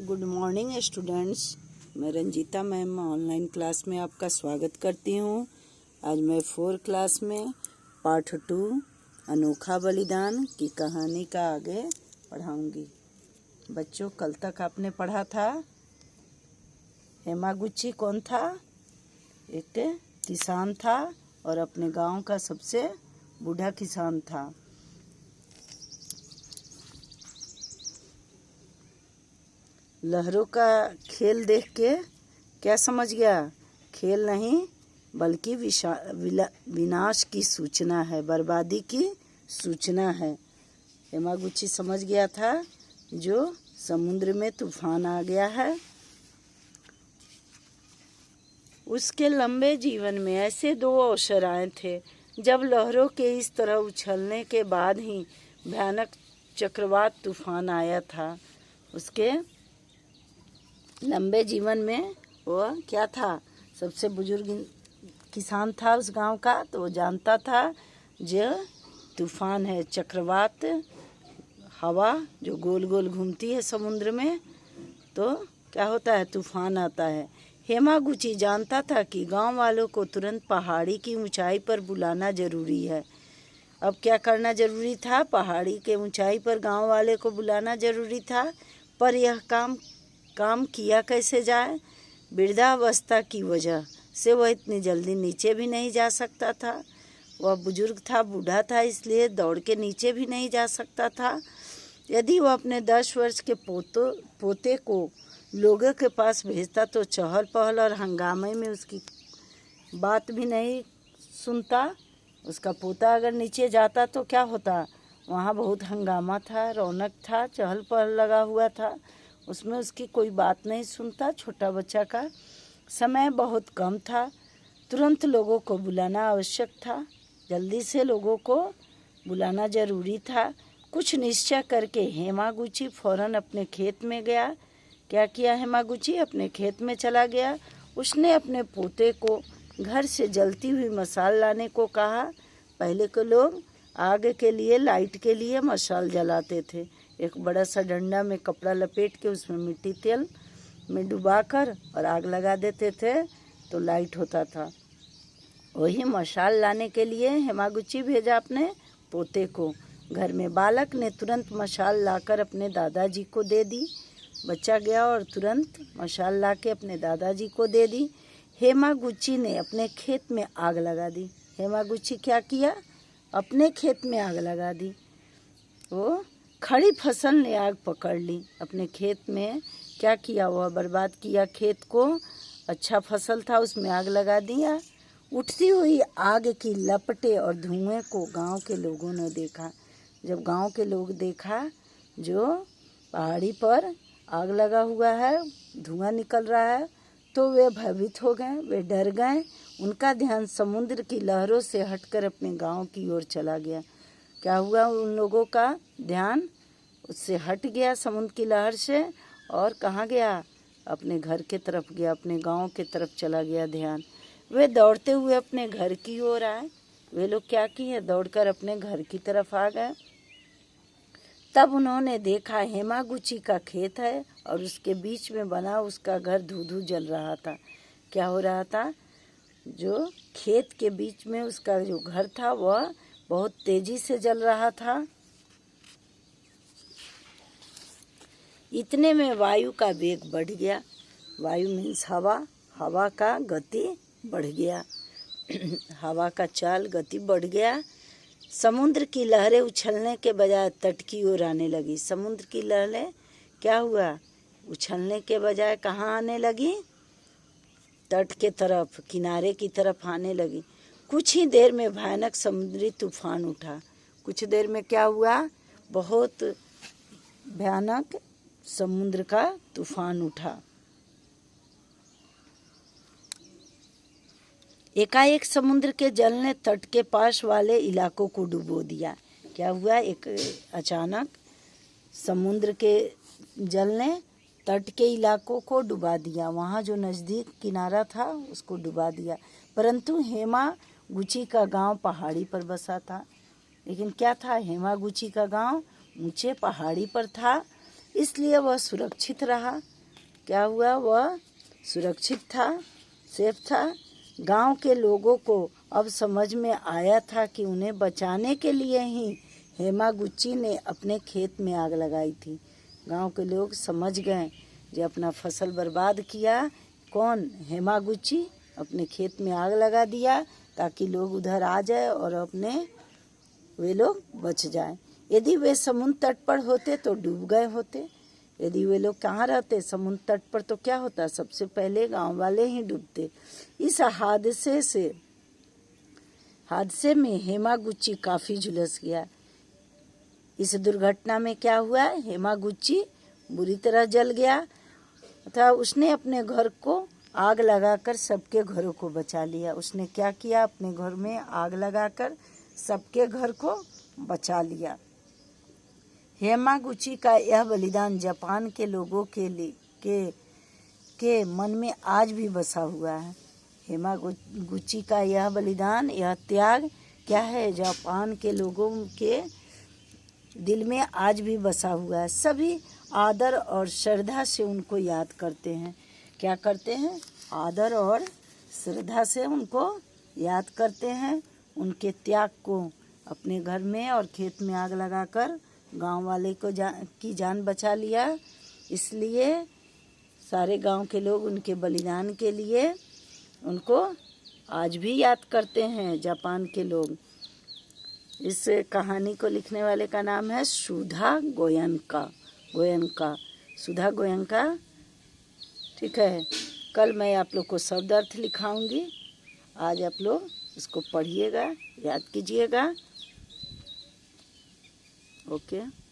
Good morning students. मैं Ranjita ma'am online class में आपका स्वागत करती हूँ। आज मैं 4 क्लास में पार्ट 2 अनोखा बलिदान की कहानी का आगे पढ़ाऊँगी। बच्चों, कल तक आपने पढ़ा था हेमागुची कौन था? एक किसान था और अपने गांव का सबसे बूढ़ा किसान था। लहरों का खेल देख के क्या समझ गया? खेल नहीं बल्कि विनाश की सूचना है, बर्बादी की सूचना है। हेमागुची समझ गया था जो समुद्र में तूफान आ गया है। उसके लंबे जीवन में ऐसे 2 अवसर आए थे जब लहरों के इस तरह उछलने के बाद ही भयानक चक्रवात तूफान आया था। उसके लंबे जीवन में वो क्या था? सबसे बुजुर्ग किसान था उस गांव का, तो वो जानता था जो तूफान है, चक्रवात हवा जो गोल गोल घूमती है समुद्र में, तो क्या होता है? तूफान आता है। हेमागुची जानता था कि गांव वालों को तुरंत पहाड़ी की ऊंचाई पर बुलाना जरूरी है। अब क्या करना जरूरी था? पहाड़ी के ऊंचाई पर गांव वाले को बुलाना जरूरी था। पर यह काम किया कैसे जाए? वृद्धावस्था की वजह से वह इतनी जल्दी नीचे भी नहीं जा सकता था। वह बुजुर्ग था, बूढ़ा था, इसलिए दौड़ के नीचे भी नहीं जा सकता था। यदि वह अपने 10 वर्ष के पोते को लोगों के पास भेजता तो चहल पहल और हंगामे में उसकी बात भी नहीं सुनता। उसका पोता अगर नीचे जाता तो क्या होता? वहाँ बहुत हंगामा था, रौनक था, चहल पहल लगा हुआ था, उसमें उसकी कोई बात नहीं सुनता। छोटा बच्चा का समय बहुत कम था, तुरंत लोगों को बुलाना आवश्यक था, जल्दी से लोगों को बुलाना जरूरी था। कुछ निश्चय करके हेमागुची फौरन अपने खेत में गया। क्या किया हेमागुची? अपने खेत में चला गया। उसने अपने पोते को घर से जलती हुई मशाल लाने को कहा। पहले के लोग आग के लिए, लाइट के लिए मशाल जलाते थे। एक बड़ा सा डंडा में कपड़ा लपेट के उसमें मिट्टी तेल में डुबाकर और आग लगा देते थे तो लाइट होता था। वही मशाल लाने के लिए हेमागुची भेजा अपने पोते को। घर में बालक ने तुरंत मशाल लाकर अपने दादाजी को दे दी। बच्चा गया और तुरंत मशाल लाके अपने दादाजी को दे दी। हेमागुची ने अपने खेत में आग लगा दी। हेमागुची क्या किया? अपने खेत में आग लगा दी। वो खड़ी फसल ने आग पकड़ ली। अपने खेत में क्या किया? वह बर्बाद किया खेत को। अच्छा फसल था, उसमें आग लगा दिया। उठती हुई आग की लपटें और धुएं को गांव के लोगों ने देखा। जब गांव के लोग देखा जो पहाड़ी पर आग लगा हुआ है, धुआं निकल रहा है, तो वे भयभीत हो गए, वे डर गए। उनका ध्यान समुद्र की लहरों से हटकर अपने गांव की ओर चला गया। क्या हुआ? उन लोगों का ध्यान उससे हट गया समुद्र की लहर से, और कहाँ गया? अपने घर के तरफ गया, अपने गांव के तरफ चला गया ध्यान। वे दौड़ते हुए अपने घर की ओर आए। वे लोग क्या किए? दौड़कर अपने घर की तरफ आ गए। तब उन्होंने देखा हेमागुची का खेत है और उसके बीच में बना उसका घर धू धू जल रहा था। क्या हो रहा था? जो खेत के बीच में उसका जो घर था वह बहुत तेजी से जल रहा था। इतने में वायु का वेग बढ़ गया। वायु मीन्स हवा। हवा का गति बढ़ गया। हवा का चाल, गति बढ़ गया। समुद्र की लहरें उछलने के बजाय तट की ओर आने लगी। समुद्र की लहरें क्या हुआ? उछलने के बजाय कहाँ आने लगी? तट के तरफ, किनारे की तरफ आने लगी। कुछ ही देर में भयानक समुद्री तूफान उठा। कुछ देर में क्या हुआ? बहुत भयानक समुद्र का तूफान उठा। एकाएक समुद्र के जल ने तट के पास वाले इलाकों को डुबो दिया। क्या हुआ? एक अचानक समुद्र के जल ने तट के इलाकों को डुबा दिया। वहाँ जो नज़दीक किनारा था उसको डुबा दिया। परंतु हेमागुची का गांव पहाड़ी पर बसा था। लेकिन क्या था? हेमागुची का गांव ऊंचे पहाड़ी पर था, इसलिए वह सुरक्षित रहा। क्या हुआ, वह सुरक्षित था, सेफ था। गांव के लोगों को अब समझ में आया था कि उन्हें बचाने के लिए ही हेमागुची ने अपने खेत में आग लगाई थी। गांव के लोग समझ गए जो अपना फसल बर्बाद किया। कौन? हेमागुची अपने खेत में आग लगा दिया ताकि लोग उधर आ जाए और वे लोग बच जाएं। यदि वे समुद्र तट पर होते तो डूब गए होते। यदि वे लोग कहाँ रहते, समुद्र तट पर, तो क्या होता, सबसे पहले गांव वाले ही डूबते। इस हादसे में हेमागुची काफ़ी झुलस गया। इस दुर्घटना में क्या हुआ, हेमागुची बुरी तरह जल गया तथा उसने अपने घर को आग लगाकर सबके घरों को बचा लिया। उसने क्या किया, अपने घर में आग लगाकर सबके घर को बचा लिया। हेमागुची का यह बलिदान जापान के लोगों के मन में आज भी बसा हुआ है। हेमागुची का यह बलिदान, यह त्याग क्या है, जापान के लोगों के दिल में आज भी बसा हुआ है। सभी आदर और श्रद्धा से उनको याद करते हैं। क्या करते हैं? आदर और श्रद्धा से उनको याद करते हैं। उनके त्याग को, अपने घर में और खेत में आग लगाकर गांव वाले की जान बचा लिया। इसलिए सारे गांव के लोग उनके बलिदान के लिए उनको आज भी याद करते हैं, जापान के लोग। इस कहानी को लिखने वाले का नाम है सुधा गोयनका। सुधा गोयनका। ठीक है, कल मैं आप लोग को शब्द अर्थ लिखाऊंगी। आज आप लोग इसको पढ़िएगा, याद कीजिएगा। ओके।